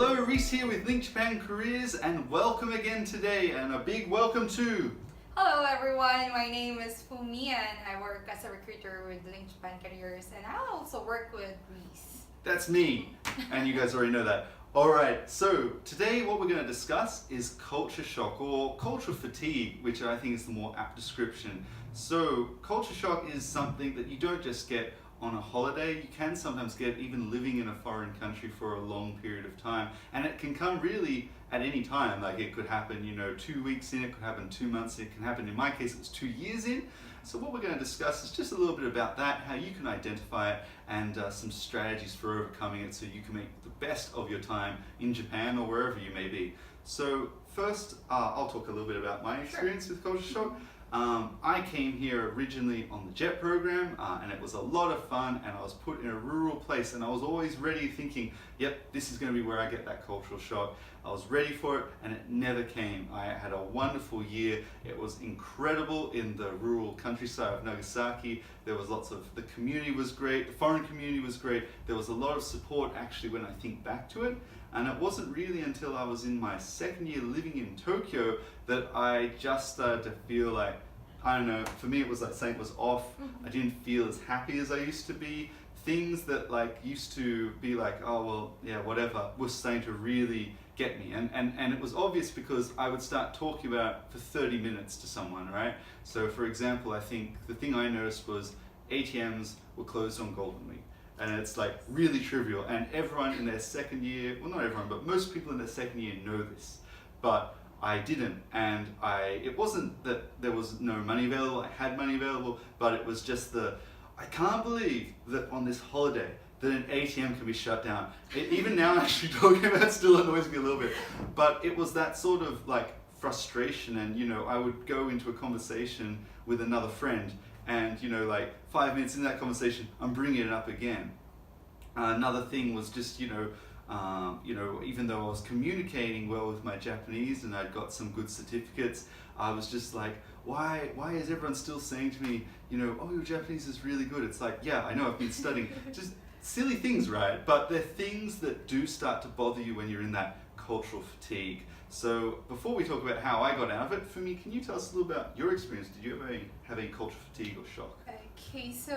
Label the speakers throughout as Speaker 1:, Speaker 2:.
Speaker 1: Hello, Reese here with Link Japan Careers, and welcome again today, and a big welcome to...
Speaker 2: Hello everyone, my name is Fumi and I work as a recruiter with Link Japan Careers, and I also work with Reese.
Speaker 1: That's me, and you guys already know that. Alright, so today what we're going to discuss is culture shock or cultural fatigue, which I think is the more apt description. So culture shock is something that you don't just get on a holiday. You can sometimes get even living in a foreign country for a long period of time, and it can come really at any time. Like it could happen 2 weeks in, it could happen 2 months, it can happen, in my case it was 2 years in. So what we're going to discuss is just a little bit about that, how you can identify it, and some strategies for overcoming it so you can make the best of your time in Japan or wherever you may be. So first I'll talk a little bit about my experience with culture shock. I came here originally on the JET program, and it was a lot of fun, and I was put in a rural place, and I was always ready thinking, yep, this is going to be where I get that cultural shock. I was ready for it, and it never came. I had a wonderful year. It was incredible in the rural countryside of Nagasaki. There was the community was great, the foreign community was great. There was a lot of support actually when I think back to it. And it wasn't really until I was in my second year living in Tokyo that I just started to feel like, I don't know, for me it was like something was off. I didn't feel as happy as I used to be. Things that like used to be like, oh well, yeah, whatever, was starting to really get me. And it was obvious because I would start talking about it for 30 minutes to someone, right? So for example, I think the thing I noticed was ATMs were closed on Golden Week. And it's like really trivial, and everyone in their second year, well not everyone, but most people in their second year know this, but I didn't, and it wasn't that there was no money available, I had money available, but it was just I can't believe that on this holiday that an ATM can be shut down. Even now actually talking about it still annoys me a little bit, but it was that sort of like frustration, and I would go into a conversation with another friend, and like 5 minutes into that conversation, I'm bringing it up again. Another thing was just even though I was communicating well with my Japanese and I'd got some good certificates, I was just like, why is everyone still saying to me, oh, your Japanese is really good? It's like, yeah, I know, I've been studying. Just silly things, right? But they're things that do start to bother you when you're in that cultural fatigue. So before we talk about how I got out of it, Fumi, can you tell us a little about your experience? Did you ever have any cultural fatigue or shock?
Speaker 2: Okay, so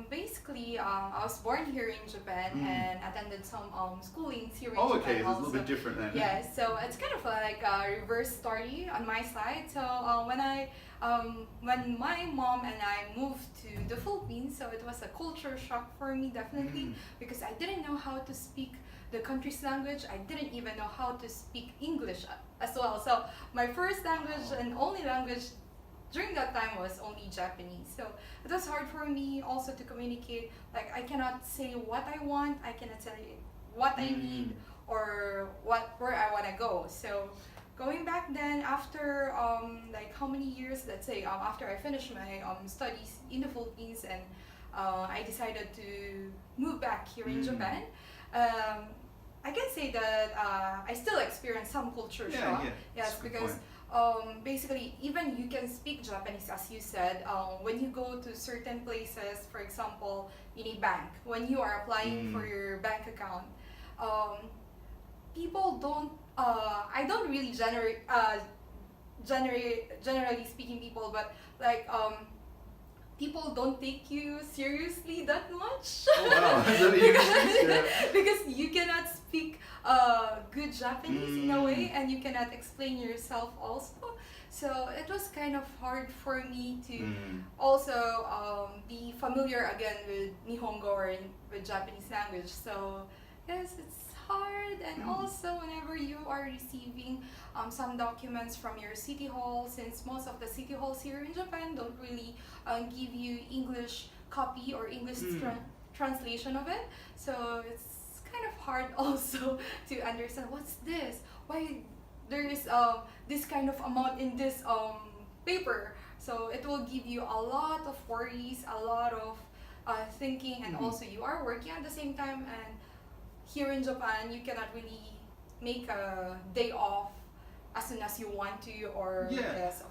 Speaker 2: basically I was born here in Japan and attended some schooling here in Japan.
Speaker 1: Okay, it's a little bit different then.
Speaker 2: Yeah, so it's kind of like a reverse story on my side. So when my mom and I moved to the Philippines, so it was a culture shock for me definitely, because I didn't know how to speak the country's language. I didn't even know how to speak English as well. So my first language and only language during that time was only Japanese. So it was hard for me also to communicate. Like I cannot say what I want, I cannot tell you what I need or where I want to go. So going back then, after like how many years, let's say after I finished my studies in the Philippines, and I decided to move back here in Japan. I can say that I still experience some culture shock.
Speaker 1: Yeah.
Speaker 2: Yes, because basically even you can speak Japanese, as you said, when you go to certain places, for example in a bank, when you are applying for your bank account, people don't I don't really generally speaking people, but like people don't take you seriously that much.
Speaker 1: Oh wow.
Speaker 2: because you cannot speak good Japanese in a way, and you cannot explain yourself also. So it was kind of hard for me to also be familiar again with Nihongo or with Japanese language. So yes, it's hard. And also whenever you are receiving some documents from your city hall, since most of the city halls here in Japan don't really give you English copy or English translation of it, so it's kind of hard also to understand what's this, why there is this kind of amount in this paper. So it will give you a lot of worries, a lot of thinking, and also you are working at the same time, and here in Japan you cannot really make a day off as soon as you want to, or yes,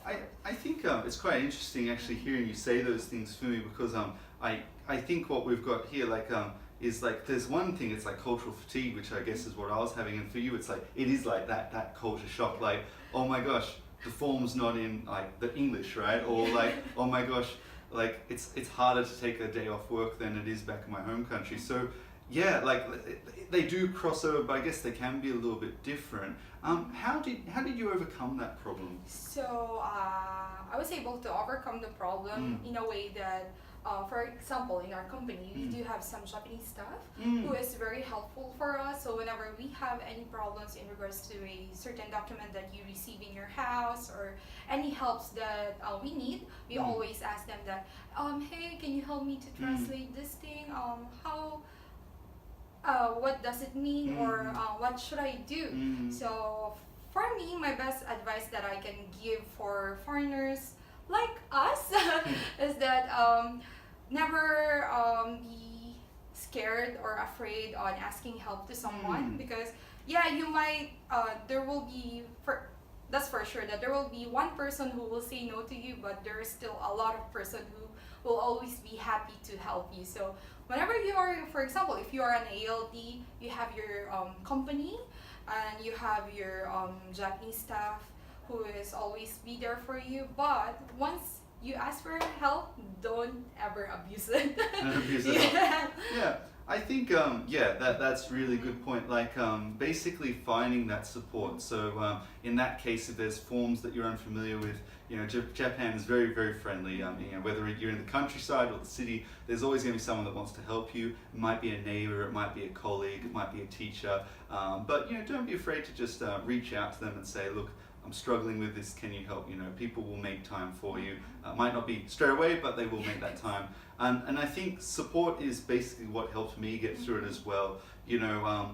Speaker 1: I think it's quite interesting actually hearing you say those things for me, because I think what we've got here, like is like there's one thing, it's like cultural fatigue, which I guess is what I was having, and for you it's like it is like that culture shock, like, oh my gosh, the form's not in like the English, right? Or like, oh my gosh, like it's harder to take a day off work than it is back in my home country. So yeah, like they do cross over, but I guess they can be a little bit different. How did you overcome that problem?
Speaker 2: So I was able to overcome the problem in a way that, for example, in our company, we do have some Japanese staff who is very helpful for us. So whenever we have any problems in regards to a certain document that you receive in your house or any helps that we need, we always ask them that, hey, can you help me to translate this thing? What does it mean, or what should I do? So for me, my best advice that I can give for foreigners like us is that never be scared or afraid on asking help to someone, because yeah, you might there will be, that's for sure, that there will be one person who will say no to you, but there is still a lot of person who will always be happy to help you. So whenever you are, for example, if you are an ALD, you have your company and you have your Japanese staff who is always be there for you. But once you ask for help, don't ever abuse it.
Speaker 1: Don't abuse it. Yeah. I think that's really good point. Like basically finding that support. So in that case, if there's forms that you're unfamiliar with, you know, Japan is very, very friendly. You know, whether you're in the countryside or the city, there's always going to be someone that wants to help you. It might be a neighbor, it might be a colleague, it might be a teacher. But you know, don't be afraid to just reach out to them and say, look, I'm struggling with this, can you help? You know, people will make time for you. Might not be straight away, but they will make that time. And I think support is basically what helped me get through it as well. You know,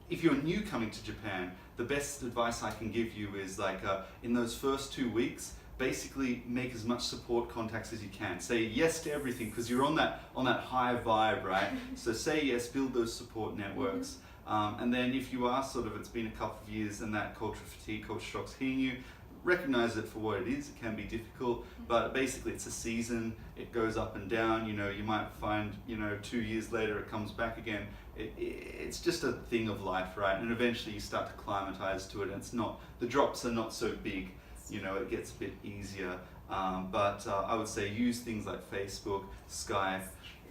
Speaker 1: if you're new coming to Japan, the best advice I can give you is like in those first 2 weeks, basically make as much support contacts as you can. Say yes to everything, because you're on that high vibe, right? So say yes, build those support networks. And then if you are sort of, it's been a couple of years and that culture fatigue, culture shock's hitting you, recognize it for what it is. It can be difficult, but basically it's a season. It goes up and down. You know, you might find, you know, 2 years later it comes back again. It's just a thing of life, right? And eventually you start to climatize to it, and it's not, the drops are not so big. You know, it gets a bit easier. But I would say use things like Facebook, Skype,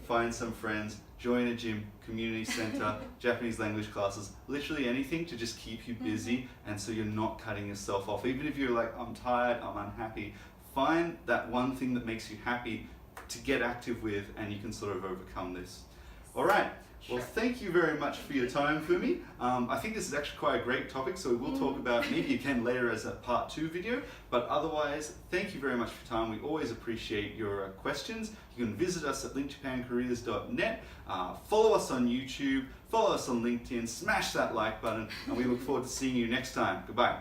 Speaker 1: find some friends, join a gym, community center, Japanese language classes, literally anything to just keep you busy, and so you're not cutting yourself off. Even if you're like, I'm tired, I'm unhappy, find that one thing that makes you happy to get active with, and you can sort of overcome this. All right. Well, thank you very much for your time, Fumi. I think this is actually quite a great topic, so we'll talk about maybe again later as a part 2 video, but otherwise, thank you very much for your time. We always appreciate your questions. You can visit us at linkjapancareers.net, follow us on YouTube, follow us on LinkedIn, smash that like button, and we look forward to seeing you next time. Goodbye.